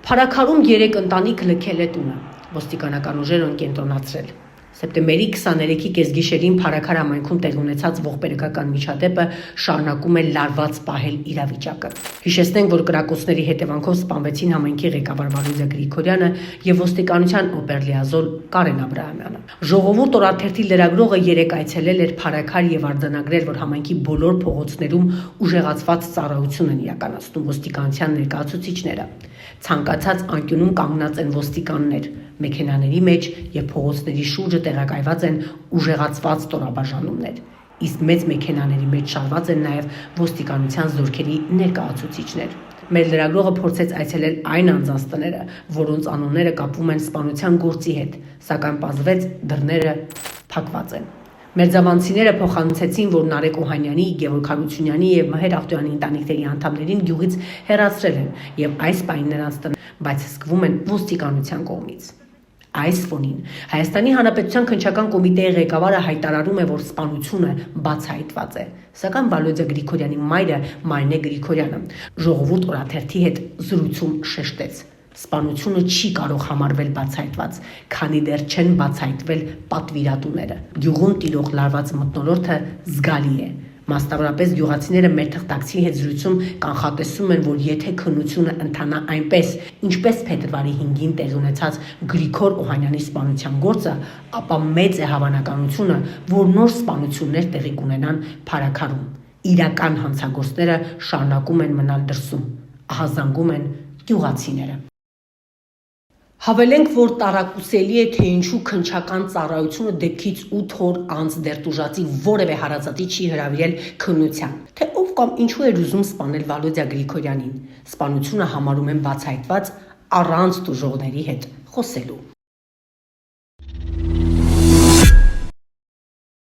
Փարաքարում 3 ընտանիք լքել է տունը, ոստիկանական ուժերը կենտրոնացրել։ Սեպտեմբերի 23-ի կեսգիշերին Փարաքար համայնքում տեղի ունեցած ողբերգական միջադեպը շարունակում է լարված պահել իրավիճակը։ Հիշեցնենք, որ կրակոցների հետևանքով սպանվեցին համայնքի ղեկավար Վալոդիա Գրիգորյանը եւ ոստիկանության օպերլիազոր Կարեն Աբրահամյանը։ Ժողովուրդ օրաթերթի լրագրողը 3 այցելել էր Փարաքար եւ արձանագրել, որ համայնքի բոլոր փողոցներում ուժեղացված ծառայություն են իրականացնում ոստիկանության ներկայացուցիչները։ Ցանկացած անկյունում կանգնած են ոստիկաններ, մեքենաների մեջ եւ փողոցների շուրջը տեղակայված են ուժեղացված ստորաբաժանումներ, իսկ մեծ մեքենաների մեջ շարված են նաեւ ոստիկանության զորքերի ներկայացուցիչներ։ Մեր լրագրողը փորձեց այցելել այն անձանց տները, որոնց անունները կապվում են սպանության գործի հետ, սակայն պարզվեց դռները փակված են։ Մերձավանցիները փոխանցեցին, որ Նարեկ Օհանյանի, Գևորգ Հարությունյանի եւ Մհեր Ախտոյանի ընտանիքների անդամներին գյուղից հեռացրել են եւ այս պահին նրանց բայց հսկվում են ոստիկանության կողմից։ Այս ֆոնին Հայաստանի Հանրապետության քննչական կոմիտեի ղեկավարը հայտարարում է, որ սպանությունը բացահայտված է, սակայն Վալոդիա Գրիգորյանի մայրը Մարինե Գրիգորյանը ժողովուրդ օրաթերթի հետ զրույցում շեշտեց. Սպանությունը չի կարող համարվել բացահայտված, քանի դեռ չեն բացահայտվել պատվիրատուները։ Գյուղում տիրող լարված մթնոլորտը զգալի է։ Մասնավորապես գյուղացիները մեր թղթակցի հետ զրույցում կանխատեսում են, որ եթե քննությունը ընթանա այնպես, ինչպես փետրվարի 5-ին տեղի ունեցած Գրիգոր Օհանյանի սպանության գործը, ապա մեծ է հավանականությունը, որ նոր սպանություններ տեղի կունենան Փարաքարում։ Իրական հանցագործները շարունակում են մնալ դրսում, ահազանգում են գյուղացիները։ Հավելենք, որ տարակուսելի է, թե ինչու քննչական ծառայությունը դեպքից 8 օր անց դեռ տուժածի որևէ հարազատի չի հրավիրել քննության, թե ով կամ ինչու էր ուզում սպանել Վալոդիա Գրիգորյանին։ Սպանությունը համարում են բացահայտված առանց տուժողների հետ խոսելու։